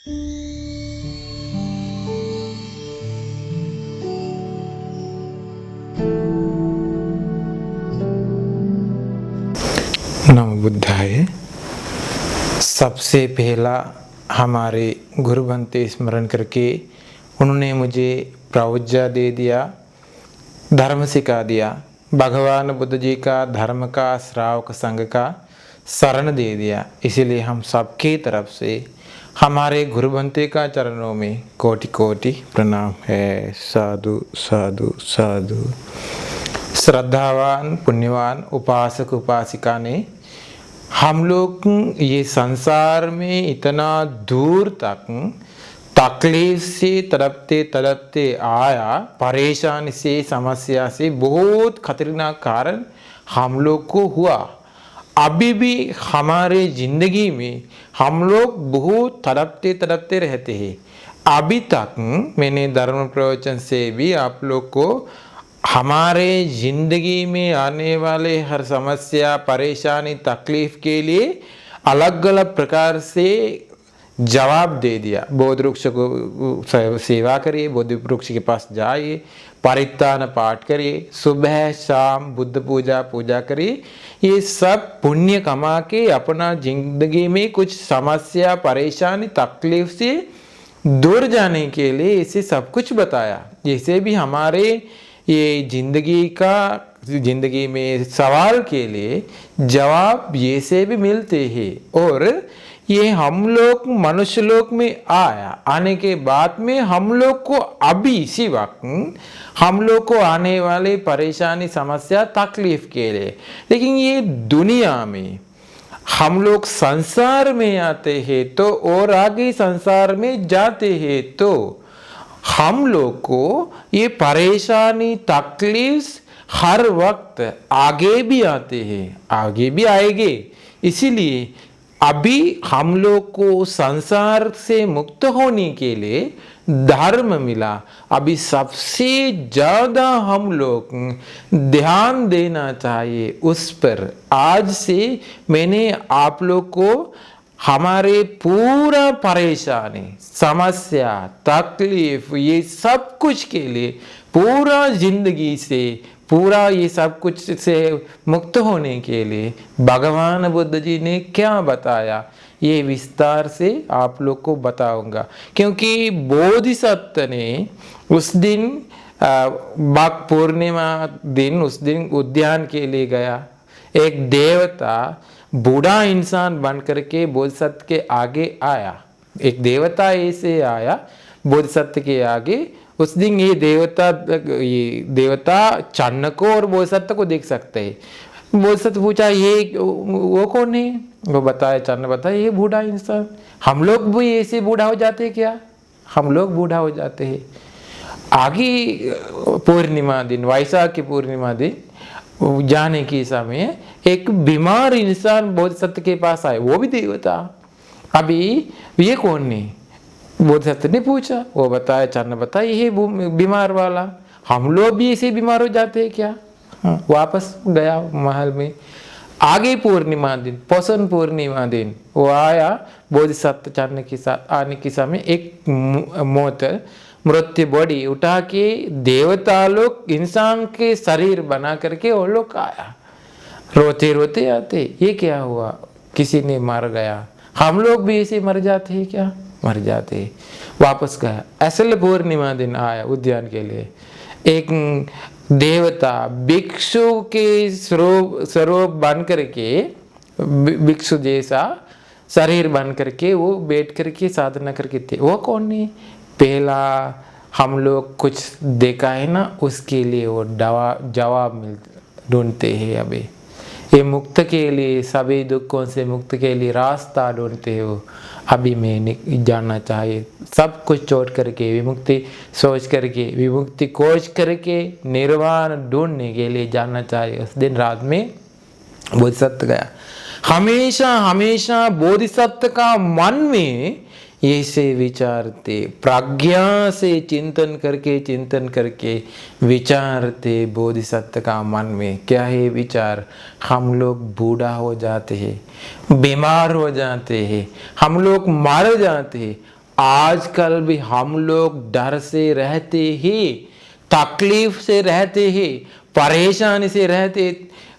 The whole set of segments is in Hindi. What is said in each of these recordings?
नमो बुद्धाय। सबसे पहला हमारे गुरु बनते स्मरण करके उन्होंने मुझे प्रवज्जा दे दिया, धर्म सिखा दिया, भगवान बुद्ध जी का धर्म का श्रावक संघ का शरण दे दिया। इसीलिए हम सबके तरफ से हमारे गुरु बनते का चरणों में कोटि कोटि प्रणाम है। साधु साधु साधु। श्रद्धावान पुण्यवान उपासक उपासिका ने हम लोग ये संसार में इतना दूर तक तकलीफ से तड़पते तड़पते आया, परेशानी से समस्या से बहुत खतरनाक कारण हम लोग को हुआ। अभी भी हमारे जिंदगी में हम लोग बहुत तड़पते तड़पते रहते हैं। अभी तक मैंने धर्म प्रवचन से भी आप लोग को हमारे ज़िंदगी में आने वाले हर समस्या, परेशानी, तकलीफ़ के लिए अलग अलग प्रकार से जवाब दे दिया। बोध वृक्ष को सेवा करिए, बोध वृक्ष के पास जाइए, परित्राण पाठ करिए, सुबह शाम बुद्ध पूजा करिए। ये सब पुण्य कमा के अपना ज़िंदगी में कुछ समस्या, परेशानी, तकलीफ़ से दूर जाने के लिए इसे सब कुछ बताया। जैसे भी हमारे ये जिंदगी में सवाल के लिए जवाब ये से भी मिलते हैं। और ये हम लोग मनुष्य लोक में आने के बाद में हम लोग को अभी इसी वक्त हम लोग को आने वाले परेशानी, समस्या, तकलीफ के लिए, लेकिन ये दुनिया में हम लोग संसार में आते हैं तो और आगे संसार में जाते हैं तो हम लोग को ये परेशानी, तकलीफ हर वक्त आगे भी आते हैं, आगे भी आएंगे। इसीलिए अभी हम लोग को संसार से मुक्त होने के लिए धर्म मिला। अभी सबसे ज़्यादा हम लोग ध्यान देना चाहिए उस पर। आज से मैंने आप लोग को हमारे पूरा परेशानी, समस्या, तकलीफ, ये सब कुछ के लिए पूरा जिंदगी से, पूरा ये सब कुछ से मुक्त होने के लिए भगवान बुद्ध जी ने क्या बताया, ये विस्तार से आप लोग को बताऊंगा। क्योंकि बोधिसत्व ने उस दिन माघ पूर्णिमा दिन, उस दिन उद्यान के लिए गया। एक देवता बूढ़ा इंसान बन करके बोधिसत्व के आगे आया। एक देवता ऐसे आया बोधिसत्व के आगे। उस दिन ये देवता चन्न को और बोधिसत्व को देख सकते हैं। बोधिसत्व पूछा, ये वो कौन है? वो बताया, चन्न बताया, ये बूढ़ा इंसान। हम लोग भी ऐसे बूढ़ा हो जाते हैं क्या? हम लोग बूढ़ा हो जाते हैं। आगे पूर्णिमा दिन, वैशाख की पूर्णिमा दिन जाने के समय एक बीमार इंसान बोधिसत्व के पास आए, वो भी देवता। अभी ये कौन है? बोधिसत्व ने पूछा, वो बताया, चन्न बताया, ये बीमार वाला। हम लोग भी ऐसे बीमार हो जाते हैं क्या? वापस गया महल में। आगे पूर्णिमा दिन, पोषण पूर्णिमा दिन वो आया बोधिसत्व चन्न के साथ। आने के समय एक मृत्यु बॉडी उठा के देवता लोग इंसान के शरीर बना करके वो लोग आया। रोते रोते आते, ये क्या हुआ? किसी ने मर गया। हम लोग भी ऐसे मर जाते हैं क्या? मर जाते। वापस गया। असल पूर्णिमा दिन आया उद्यान के लिए। एक देवता भिक्षु के स्वरूप बन करके, भिक्षु जैसा शरीर बन करके वो बैठ करके साधना करके थे। वो कौन है? पहला हम लोग कुछ देखा है ना, उसके लिए वो जवाब ढूंढते हैं। अभी ये मुक्त के लिए, सभी दुखों से मुक्त के लिए रास्ता ढूंढते हैं वो। अभी मैं जानना चाहिए, सब कुछ छोड़ करके विमुक्ति सोच करके, विमुक्ति खोज करके निर्वाण ढूंढने के लिए जानना चाहिए। उस दिन रात में बोधिसत्व गया। हमेशा हमेशा बोधिसत्व का मन में ऐसे विचारते, प्रज्ञा से चिंतन करके विचारते। बोधिसत्व का मन में क्या है विचार? हम लोग बूढ़ा हो जाते हैं, बीमार हो जाते हैं, हम लोग मर जाते हैं। आजकल भी हम लोग डर से रहते ही, तकलीफ से रहते ही, परेशानी से रहते।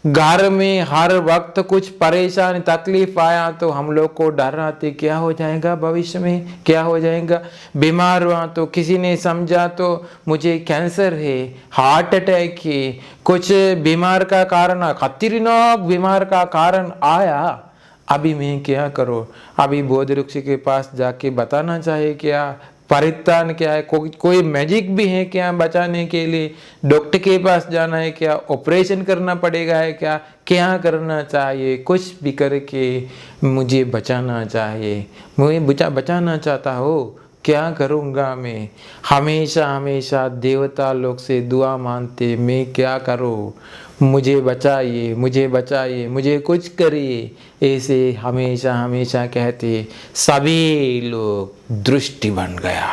घर में हर वक्त कुछ परेशानी तकलीफ आया तो हम लोग को डर आते, क्या हो जाएगा भविष्य में, क्या हो जाएगा। बीमार हुआ तो किसी ने समझा तो मुझे कैंसर है, हार्ट अटैक है, कुछ बीमार का कारण, खतरनाक बीमार का कारण आया। अभी मैं क्या करूँ? अभी बोध ऋषि के पास जाके बताना चाहिए क्या, परित्राण क्या है, कोई मैजिक भी है क्या बचाने के लिए? डॉक्टर के पास जाना है क्या? ऑपरेशन करना पड़ेगा है क्या? क्या करना चाहिए? कुछ भी करके मुझे बचाना चाहिए। मुझे बचाना चाहता हो, क्या करूँगा मैं? हमेशा हमेशा देवता लोग से दुआ मांगते, मैं क्या करूँ? मुझे बचाइए, मुझे बचाइए, मुझे कुछ करिए, ऐसे हमेशा हमेशा कहते। सभी लोग दृष्टि बन गया।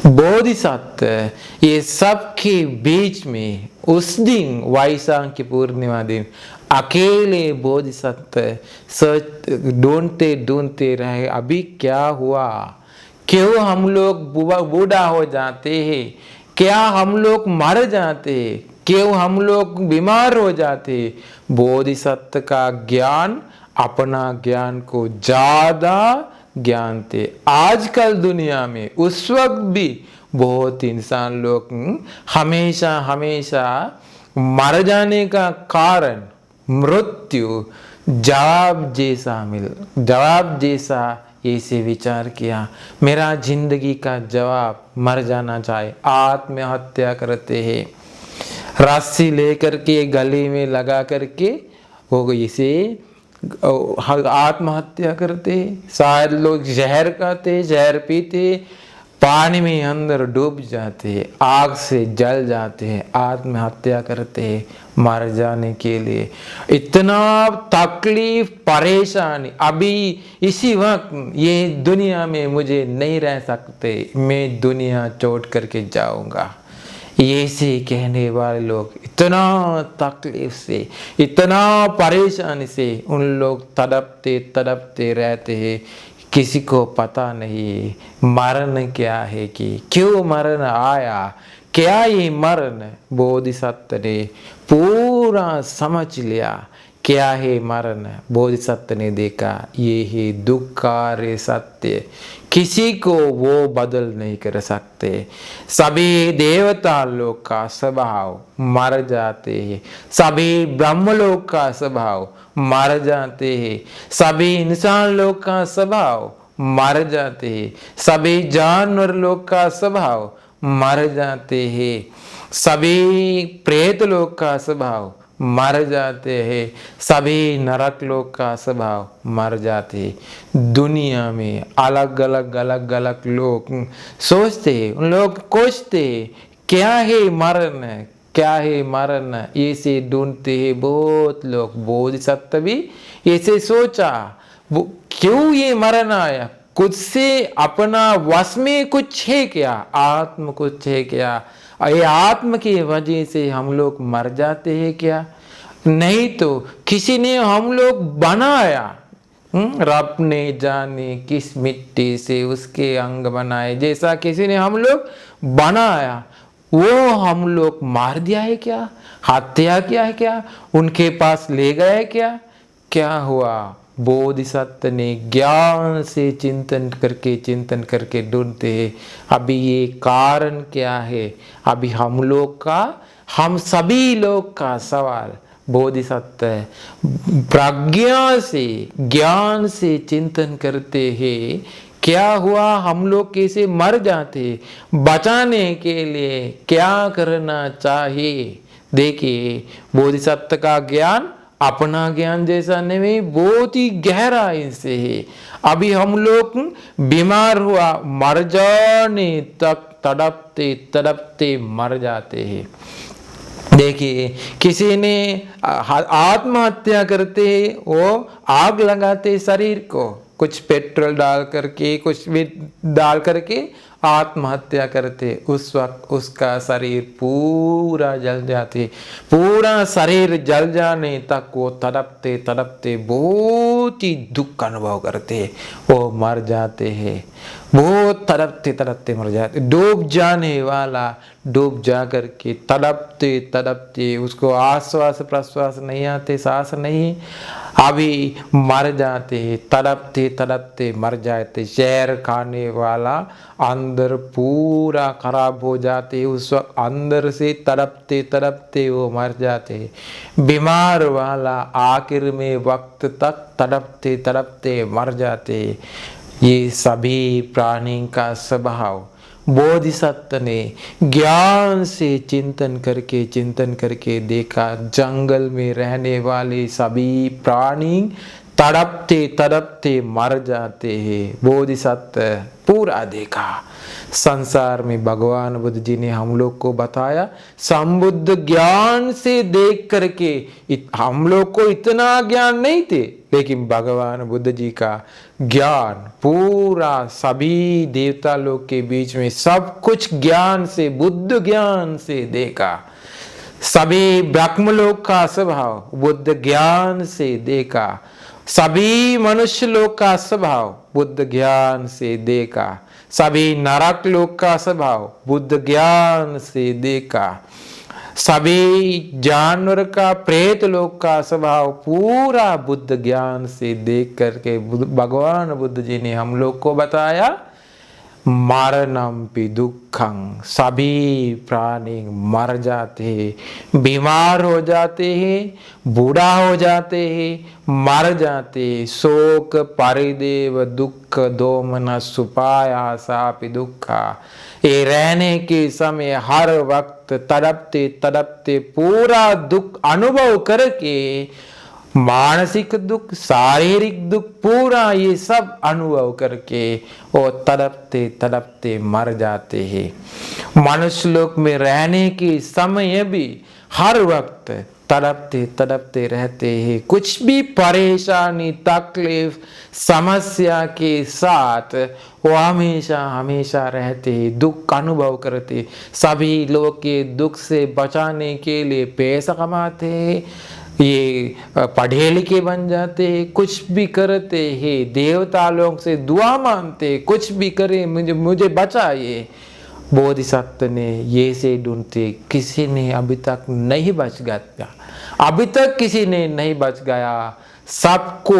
बोधिसत्व ये सबके बीच में उस दिन वैशाख की पूर्णिमा दिन अकेले बोधिसत्व सच ढूंढते ढूंढते रहे, अभी क्या हुआ? क्यों हम लोग बूढ़ा हो जाते हैं? क्या हम लोग मर जाते हैं? क्यों हम लोग बीमार हो जाते? बोधिसत्व का ज्ञान अपना ज्ञान को ज्यादा ज्ञान थे। आजकल दुनिया में उस वक्त भी बहुत इंसान लोग हमेशा हमेशा मर जाने का कारण मृत्यु जवाब जैसा ऐसे विचार किया। मेरा जिंदगी का जवाब मर जाना चाहिए, आत्महत्या करते हैं। रस्सी लेकर के गले में लगा करके वो इसे आत्महत्या करते। शायद लोग जहर खाते, जहर पीते, पानी में अंदर डूब जाते, आग से जल जाते हैं, आत्महत्या करते हैं मर जाने के लिए। इतना तकलीफ परेशानी, अभी इसी वक्त ये दुनिया में मुझे नहीं रह सकते, मैं दुनिया छोड़ करके जाऊंगा, ये से कहने वाले लोग इतना तकलीफ से, इतना परेशानी से उन लोग तड़पते तड़पते रहते हैं। किसी को पता नहीं मरण क्या है, कि क्यों मरण आया, क्या ये मरण। बोधिसत्व ने पूरा समझ लिया क्या है मरण। बोधिसत्व ने देखा ये है दुःखार्य सत्य, किसी को वो बदल नहीं कर सकते। सभी देवता लोग का स्वभाव मर जाते हैं, सभी ब्रह्म लोग का स्वभाव मर जाते हैं, सभी इंसान लोग का स्वभाव मर जाते हैं, सभी जानवर लोग का स्वभाव मर जाते हैं, सभी प्रेत लोग का स्वभाव मर जाते हैं, सभी नरक लोग का स्वभाव मर जाते हैं। दुनिया में अलग अलग लोग सोचते, उन लोग खोजते क्या है मरण, क्या है मरण, ऐसे ढूंढते हैं बहुत लोग। बोधिसत्व भी ऐसे सोचा, वो क्यों ये मरण आया, खुद से अपना वश में कुछ है क्या, आत्म कुछ है क्या, ये आत्म की वजह से हम लोग मर जाते हैं क्या? नहीं तो किसी ने हम लोग बनाया, रब ने जाने किस मिट्टी से उसके अंग बनाए, जैसा किसी ने हम लोग बनाया वो हम लोग मार दिया है क्या, हत्या किया है क्या, उनके पास ले गए क्या, क्या हुआ? बोधिसत्व ने ज्ञान से चिंतन करके ढूंढते हैं अभी ये कारण क्या है। अभी हम लोग का, हम सभी लोग का सवाल बोधिसत्व प्रज्ञा से ज्ञान से चिंतन करते हैं क्या हुआ, हम लोग कैसे मर जाते, बचाने के लिए क्या करना चाहिए। देखिए बोधिसत्व का ज्ञान अपना ज्ञान जैसा नहीं, बहुत ही गहराई से है। अभी हम लोग बीमार हुआ, मर जाने तक तड़पते तड़पते मर जाते हैं। देखिए किसी ने आत्महत्या करते, वो आग लगाते शरीर को, कुछ पेट्रोल डाल करके, कुछ भी डाल करके आत्महत्या करते, उस वक्त उसका शरीर पूरा जल जाते, पूरा शरीर जल जाने तक वो तड़पते तड़पते बहुत ही दुख अनुभव करते, वो मर जाते हैं, बहुत तड़पते तड़पते मर जाते। डूब जाने वाला डूब जा कर के तड़पते तड़पते, उसको आश्वास प्रश्वास नहीं आते, सांस नहीं, अभी मर जाते हैं, तड़पते तड़पते मर जाते। जहर खाने वाला अंदर पूरा खराब हो जाते, उस वक्त अंदर से तड़पते तड़पते वो मर जाते। बीमार वाला आखिर में वक्त तक तड़पते तड़पते मर जाते। ये सभी प्राणी का स्वभाव बोधिसत्व ने ज्ञान से चिंतन करके देखा। जंगल में रहने वाले सभी प्राणी तड़पते तड़पते मर जाते हैं, बोधिसत्व पूरा देखा। संसार में भगवान बुद्ध जी ने हम लोग को बताया, संबुद्ध ज्ञान से देख करके हम लोग को इतना ज्ञान नहीं थे, लेकिन भगवान बुद्ध जी का ज्ञान पूरा सभी देवता लोग के बीच में सब कुछ ज्ञान से, बुद्ध ज्ञान से देखा। सभी ब्रह्मलोक का स्वभाव बुद्ध ज्ञान से देखा, सभी मनुष्य लोक का स्वभाव बुद्ध ज्ञान से देखा, सभी नरक लोक का स्वभाव बुद्ध ज्ञान से देखा, सभी जानवर का प्रेत लोक का स्वभाव पूरा बुद्ध ज्ञान से देख करके भगवान बुद्ध जी ने हम लोग को बताया, मरणम पि दुखं, सभी प्राणी मर जाते हैं, बीमार हो जाते हैं, बूढ़ा हो जाते हैं, मर जाते। शोक परिदेव दुख दोमन सुपाया सापि दुखा, ये रहने के समय हर वक्त तड़पते तड़पते पूरा दुख अनुभव करके, मानसिक दुख, शारीरिक दुख, पूरा ये सब अनुभव करके वो तड़पते तड़पते मर जाते हैं। मनुष्य लोक में रहने के समय भी हर वक्त तड़पते तड़पते रहते हैं, कुछ भी परेशानी तकलीफ समस्या के साथ वो हमेशा हमेशा रहते हैं, दुख अनुभव करते। सभी लोग के दुख से बचाने के लिए पैसा कमाते हैं, ये पढ़े लिखे बन जाते हैं, कुछ भी करते हैं, देवता लोग से दुआ मांगते, कुछ भी करे मुझे बचाइए। बोधिसत्व ने ये से ढूंढते, किसी ने अभी तक नहीं बच गया, अभी तक किसी ने नहीं बच गया। सबको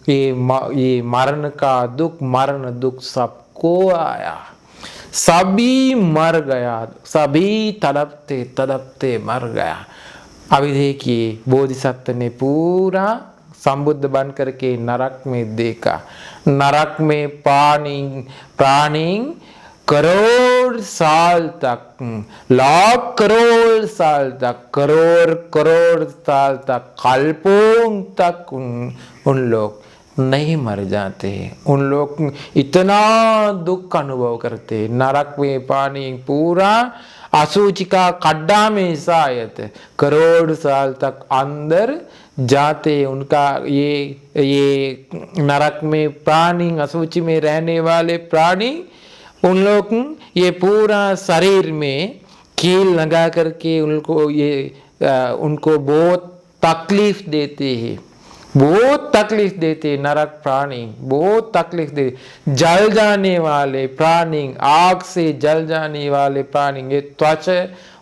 ये मरण का दुख, मरण दुख सबको आया, सभी मर गया, सभी तड़पते तड़पते मर गया। अभी देखिए बोधिसत्व ने पूरा संबुद्ध बन करके नरक में देखा। नरक में प्राणी करोड़ साल तक, लाख करोड़ साल तक, करोड़ करोड़ साल तक, कल्पों तक उन लोग नहीं मर जाते। उन लोग इतना दुख अनुभव करते। नरक में पानी पूरा अशुचि का खड्डा में शायद करोड़ साल तक अंदर जाते। उनका ये नरक में प्राणी, अशुचि में रहने वाले प्राणी, उन लोग ये पूरा शरीर में कील लगा करके उनको बहुत तकलीफ देते हैं, बहुत तकलीफ देते। नरक प्राणी बहुत तकलीफ देते। जल जाने वाले प्राणी, आग से जल जाने वाले प्राणी, ये त्वच,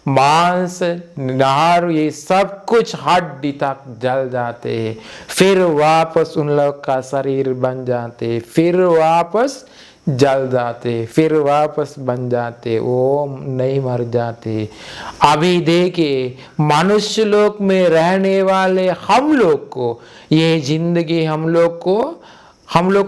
मांस, नार, ये सब कुछ हड्डी तक जल जाते हैं। फिर वापस उन लोग का शरीर बन जाते, फिर वापस जल जाते, फिर वापस बन जाते, वो नहीं मर जाते। अभी देखिए मनुष्य लोक में रहने वाले हम लोग को ये जिंदगी हम लोग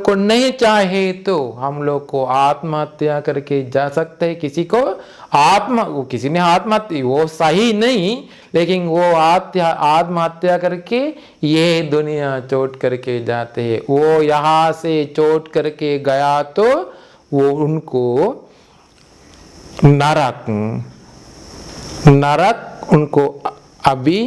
को नहीं चाहे तो हम लोग को आत्महत्या करके जा सकते हैं। किसी ने आत्महत्या, वो सही नहीं, लेकिन वो आत्महत्या करके ये दुनिया छोड़ करके जाते हैं। वो यहाँ से छोड़ करके गया तो वो उनको नरक उनको अभी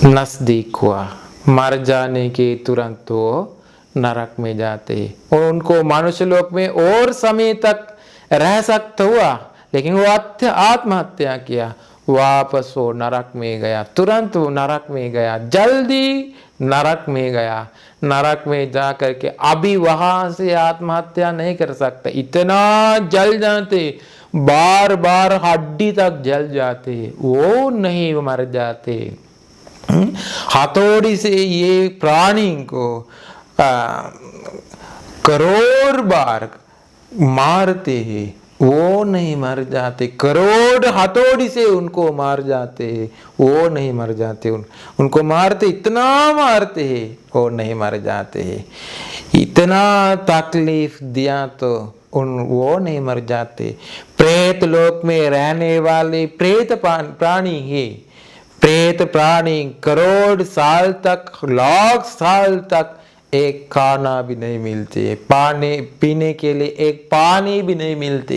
नजदीक हुआ। मर जाने के तुरंत वो नरक में जाते और उनको मनुष्य लोक में और समय तक रह सकता हुआ, लेकिन वो आत्महत्या किया, वापस वो नरक में गया, तुरंत वो नरक में गया, जल्दी नरक में गया। नरक में जा करके अभी वहां से आत्महत्या नहीं कर सकता, इतना जल जाते, बार बार हड्डी तक जल जाते, वो नहीं मर जाते। हथौड़ी से ये प्राणी को करोड़ बार मारते हैं, वो नहीं मर जाते। करोड़ हथौड़ी से उनको मार जाते हैं, वो नहीं मर जाते। उनको मारते, इतना मारते हैं, वो नहीं मर जाते हैं। इतना तकलीफ दिया तो वो नहीं मर जाते। प्रेत लोक में रहने वाले प्रेत प्राणी है, प्रेत प्राणी करोड़ साल तक, लाख साल तक एक खाना भी नहीं मिलते, पानी पीने के लिए एक पानी भी नहीं मिलते।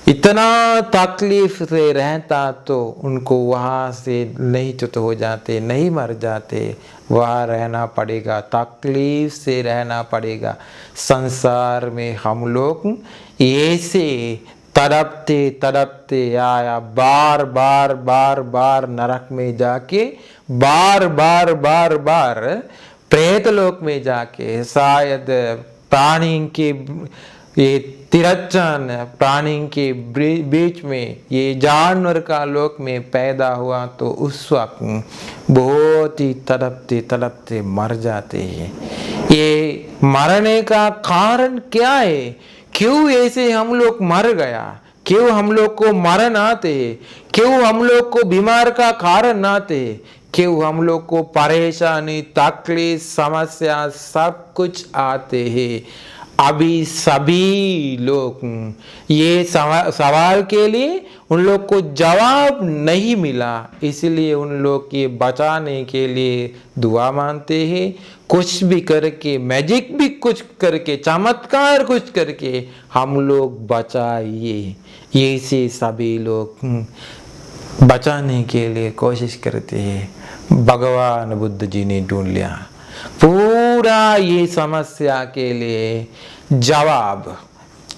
इतना तकलीफ से रहता तो उनको वहाँ से नहीं च्युत हो जाते, नहीं मर जाते, वहाँ रहना पड़ेगा, तकलीफ से रहना पड़ेगा। संसार में हम लोग ऐसे तड़पते तड़पते आया, बार बार बार बार नरक में जाके, बार बार बार बार प्रेत लोक में जाके, शायद प्राणी के ये तिरचन प्राणी के बीच में ये जानवर का लोक में पैदा हुआ तो उस वक्त बहुत ही तड़पते तड़पते मर जाते हैं। ये मरने का कारण क्या है? क्यों ऐसे हम लोग मर गया? क्यों हम लोग को मरण आते? क्यों हम लोग को बीमार का कारण आते? क्यों हम लोग को परेशानी, तकलीफ, समस्या सब कुछ आते हैं? अभी सभी लोग ये सवाल के लिए उन लोग को जवाब नहीं मिला, इसलिए उन लोग के बचाने के लिए दुआ मानते हैं। कुछ भी करके, मैजिक भी कुछ करके, चमत्कार कुछ करके हम लोग बचाइए, ये से सभी लोग बचाने के लिए कोशिश करते हैं। भगवान बुद्ध जी ने ढूंढ लिया पूरा ये समस्या के लिए जवाब।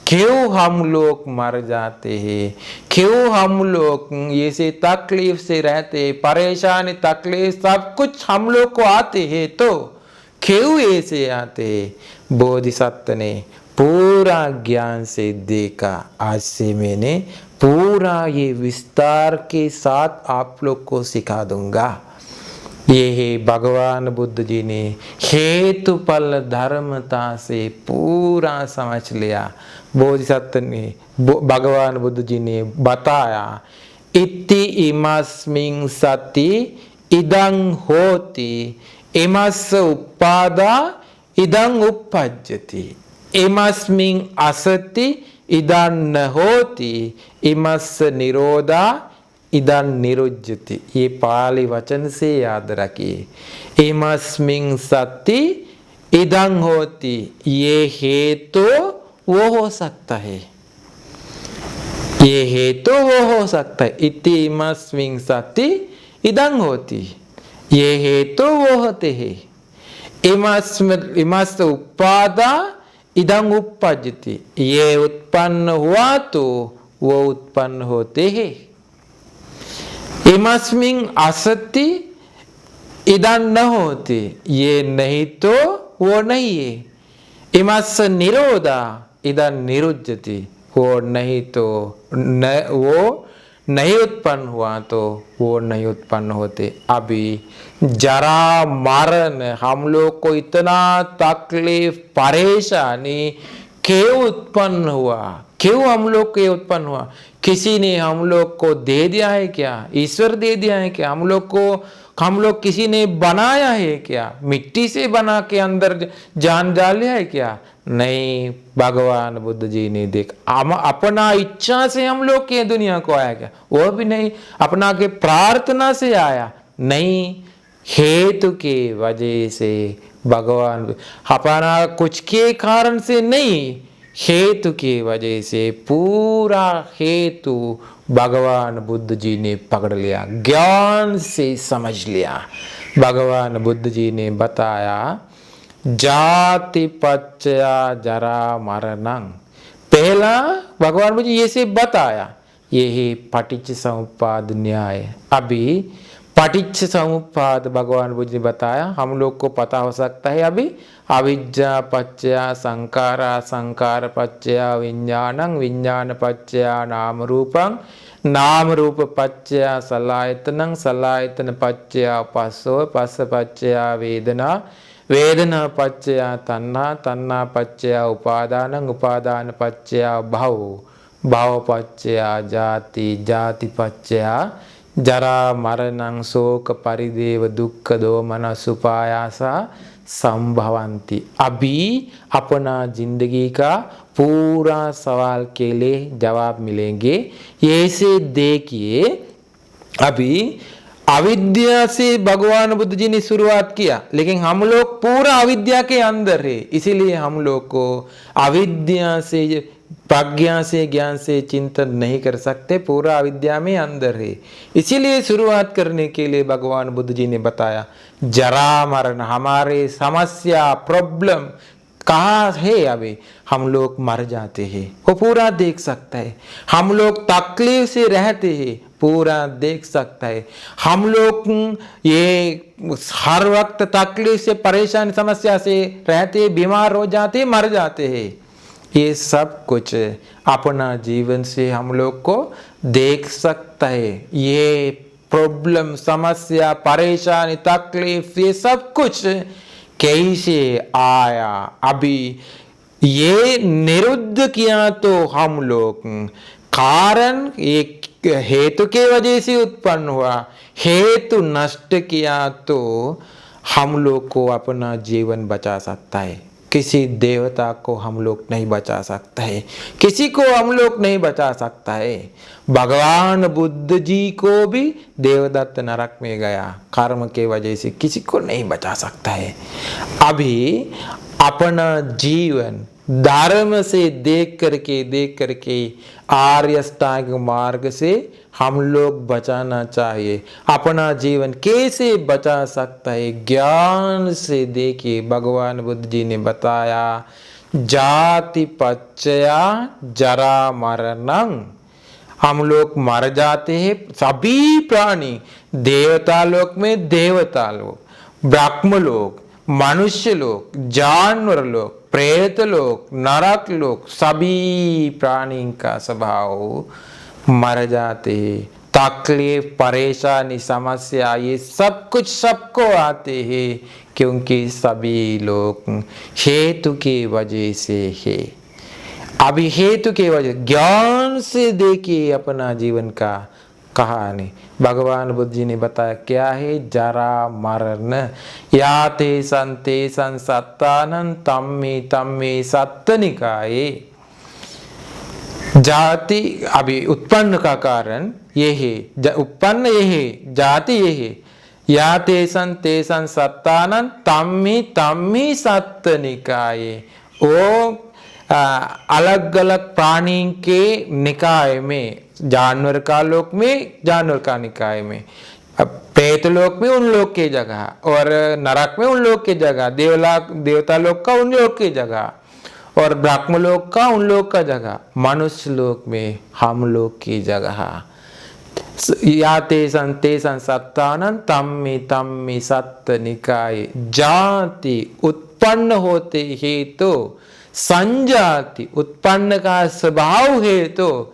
क्यों हम लोग मर जाते हैं? क्यों हम लोग ऐसे तकलीफ से रहते, परेशानी, तकलीफ सब कुछ हम लोग को आते हैं, तो क्यों ऐसे आते? बोधिसत्व ने पूरा ज्ञान से देखा। आज से मैंने पूरा ये विस्तार के साथ आप लोग को सिखा दूंगा। ये है भगवान बुद्ध जी ने हेतु फल धर्मता से पूरा समझ लिया। बोधिसत्व ने, भगवान बुद्ध जी ने बताया, इति इमस्मिन् सति इदं होति, इमस् उपादा इदं उपपज्यति, इमस्मिन् असति इदं न होति, इमस् निरोधा इदं निरुज्यति। ये पाली वचन से याद रखिए। इमस्मिन् सति इदं होति, ये है तो वो हो सकता है, ये है तो वो हो सकता है। इति इमस्मिन् सति इदं होति, ये है तो वो होते हैं। इमस् उपादा इदं उपपज्यति, ये उत्पन्न हुआ तो वो उत्पन्न होते हैं। इमस्मिन् असति इदं न होति, ये नहीं तो वो नहीं है। इमस् निरोधा इदं निरुज्यति, वो नहीं तो वो नहीं उत्पन्न हुआ तो वो नहीं उत्पन्न होते। अभी जरा मरण, हम लोग को इतना तकलीफ, परेशानी क्यों उत्पन्न हुआ? क्यों हम लोग के उत्पन्न हुआ? किसी ने हम लोग को दे दिया है क्या? ईश्वर दे दिया है क्या? हम लोग किसी ने बनाया है क्या? मिट्टी से बना के अंदर जान डाला है क्या? नहीं, भगवान बुद्ध जी ने देख, अपना इच्छा से हम लोग के दुनिया को आया क्या? वो भी नहीं। अपना के प्रार्थना से आया नहीं, हेतु के वजह से भगवान, अपना कुछ के कारण से नहीं, हेतु की वजह से पूरा हेतु भगवान बुद्ध जी ने पकड़ लिया, ज्ञान से समझ लिया। भगवान बुद्ध जी ने बताया, जाति पच्चया जरा मरणं पहला भगवान मुझे ये से बताया, ये है पटिच्च समुप्पाद न्याय। अभी पटिच्च समुप्पाद भगवान मुझे बताया, हम लोग को पता हो सकता है अभी अविद्या पच्चया संकारा, संकार पच्चया विज्ञानं, विज्ञान पच्चया नाम रूपं, नाम रूप पच्चया सलायतनं, सलायतन पच्चया पस्सो, पस्स पच्चया वेदना, वेदना पच्चया तन्ना, तन्ना पच्चया उपादानं, उपादान पच्चया भव, भव पच्चया जाति, जाति पच्चया जरा मरणं शोक परिदेव दुख दोमन सुपायासा संभवंती। अभी अपना जिंदगी का पूरा सवाल के लिए जवाब मिलेंगे। ये से देखिए, अभी अविद्या से भगवान बुद्ध जी ने शुरुआत किया, लेकिन हम लोग पूरा अविद्या के अंदर है, इसीलिए हम लोग को अविद्या से प्रज्ञा से ज्ञान से चिंतन नहीं कर सकते, पूरा अविद्या में अंदर है। इसीलिए शुरुआत करने के लिए भगवान बुद्ध जी ने बताया जरा मरण, हमारे समस्या प्रॉब्लम कहाँ है, अभी हम लोग मर जाते हैं, वो पूरा देख सकता है। हम लोग तकलीफ से रहते हैं, पूरा देख सकता है। हम लोग ये हर वक्त तकलीफ से परेशान समस्या से रहते, बीमार हो जाते, मर जाते हैं, ये सब कुछ अपना जीवन से हम लोग को देख सकता है। ये प्रॉब्लम समस्या परेशानी तकलीफ ये सब कुछ कैसे आया, अभी ये निरुद्ध किया तो हम लोग, कारण एक हेतु के वजह से उत्पन्न हुआ, हेतु नष्ट किया तो हम लोग को अपना जीवन बचा सकता है। किसी देवता को हम लोग नहीं बचा सकता है, किसी को हम लोग नहीं बचा सकता है। भगवान बुद्ध जी को भी देवदत्त नरक में गया, कर्म के वजह से किसी को नहीं बचा सकता है। अभी अपना जीवन धर्म से देख करके आर्य अष्टांग मार्ग से हम लोग बचाना चाहिए। अपना जीवन कैसे बचा सकता है, ज्ञान से देखिए। भगवान बुद्ध जी ने बताया जाति पच्चया जरा मरणं, हम लोग मर जाते हैं, सभी प्राणी, देवता लोक में देवता लोग, ब्रह्म लोग, मनुष्य लोग, जानवर लोग, प्रेत लोग, नरक लोग, सभी प्राणी का स्वभाव मर जाते हैं। तकलीफ परेशानी समस्या ये सब कुछ सबको आते हैं, क्योंकि सभी लोग हेतु की वजह से है। अभी हेतु के वजह, ज्ञान से देखिए अपना जीवन का कहानी। भगवान बुद्ध जी ने बताया क्या है, जरा मरण याते संते संसत्तानं तम्मे सत्त निकाये। जाति अभी उत्पन्न का कारण ये है, उत्पन्न ये है, जाति ये है, याते संते संसत्तानं तम्मे सत्त निकाये। वो अलग अलग प्राणी के निकाय में, जानवर का लोक में जानवर का निकाय में, प्रेत लोक में उन लोग की जगह, और नरक में उन लोग की जगह, देवता लोक का उन लोग की जगह, और ब्रह्म लोक का उन लोग का जगह, मनुष्य लोक में हम लोग की जगह। याते संते संसत्तानं तम्मे सत्त निकाय। जाति उत्पन्न होते ही तो, संजाति उत्पन्न का स्वभाव है तो,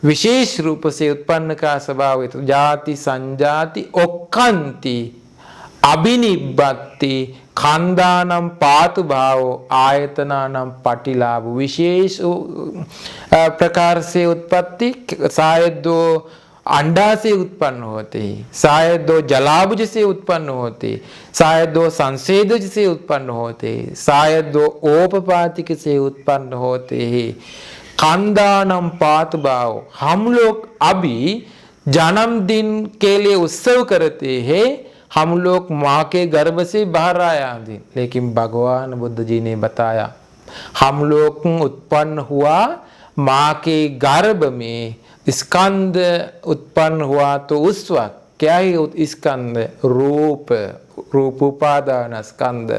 विशेष रूप से उत्पन्न का स्वभाव है तो, जाति संजाति ओक्खन्ति अभिनिबत्ति खानदानम पातु भाव आयतनानम पटिलाभ। विशेष प्रकार से उत्पत्ति, शायद दो अंडा से उत्पन्न होते, शायद दो जलाभुज से उत्पन्न होते, शायद दो संसेदज से उत्पन्न होते, शायद दो औपपातिक से उत्पन्न होते हैं। खानदानम पात भाव, हम लोग अभी जन्मदिन के लिए उत्सव करते हैं, हम लोग माँ के गर्भ से बाहर आया दिन, लेकिन भगवान बुद्ध जी ने बताया हम लोग उत्पन्न हुआ माँ के गर्भ में, स्कंद उत्पन्न हुआ तो उस वक्त क्या है स्कंद, रूप उपादान स्कंद,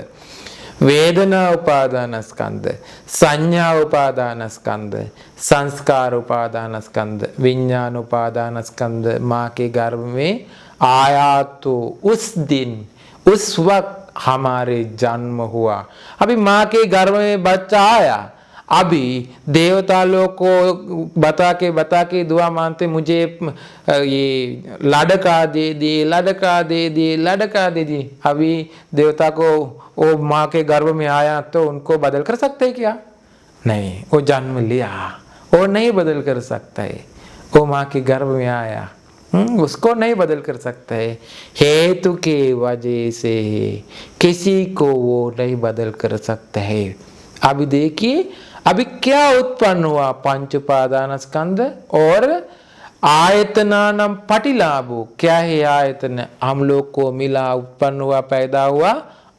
वेदना उपादान स्कंद, संज्ञा उपादान स्कंद, संस्कार उपादान स्कंद, विज्ञान उपादान स्कंद माँ के गर्भ में आया तो उस दिन, उस वक्त हमारे जन्म हुआ। अभी माँ के गर्भ में बच्चा आया, अभी देवता लोग को बता के दुआ मानते, मुझे ये लड़का दे दे, लड़का दे दे, लड़का दे दे। अभी देवता को वो माँ के गर्भ में आया तो उनको बदल कर सकते हैं क्या? नहीं, वो जन्म लिया, वो नहीं बदल कर सकता है। वो माँ के गर्भ में आया, उसको नहीं बदल कर सकता है। हेतु के वजह से किसी को वो नहीं बदल कर सकता है। अभी देखिए, अभी क्या उत्पन्न हुआ? पंच उपादान स्कंद और आयतनानम पटिलाभो। क्या है आयतन? हम लोग को मिला, उत्पन्न हुआ, पैदा हुआ।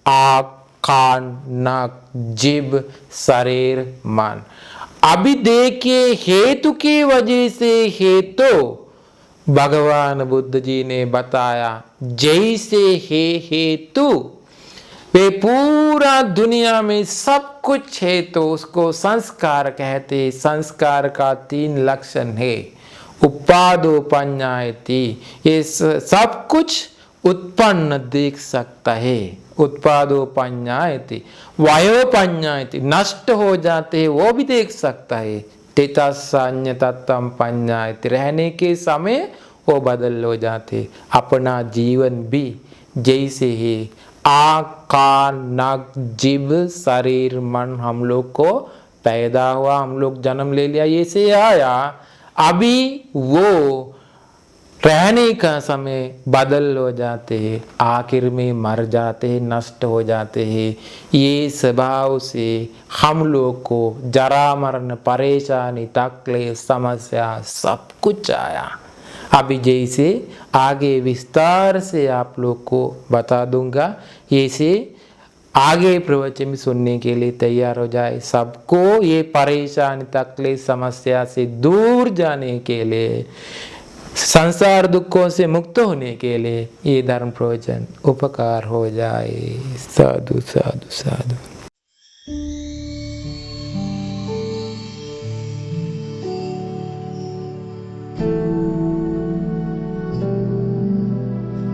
आँख, कान, नाक, जीभ, शरीर, मन। अभी देखिए, हेतु की वजह से हेतु भगवान बुद्ध जी ने बताया, जैसे हे हेतु वे पूरा दुनिया में सब कुछ है तो उसको संस्कार कहते। संस्कार का 3 लक्षण है। उपादो पඤ्ඤायति, ये सब कुछ उत्पन्न देख सकता है। उत्पादो पඤ्ඤायति, वायो पඤ्ඤायति, नष्ट हो जाते हैं वो भी देख सकता है। तितस्सन्य तत्त्वं पඤ्ඤायति, रहने के समय वो बदल हो जाते। अपना जीवन भी जैसे है, आँख, कान, नाक, जीभ, शरीर, मन, हम लोग को पैदा हुआ, हम लोग जन्म ले लिया, ये से आया। अभी वो रहने का समय बदल हो जाते हैं, आखिर में मर जाते हैं, नष्ट हो जाते हैं। ये स्वभाव से हम लोग को जरा मरण, परेशानी, तकलीफ, समस्या सब कुछ आया। अभी जैसे आगे विस्तार से आप लोग को बता दूंगा, ऐसे आगे प्रवचन में सुनने के लिए तैयार हो जाए। सबको ये परेशानी, तकलीफ, समस्या से दूर जाने के लिए, संसार दुखों से मुक्त होने के लिए ये धर्म प्रवचन उपकार हो जाए। साधु साधु साधु।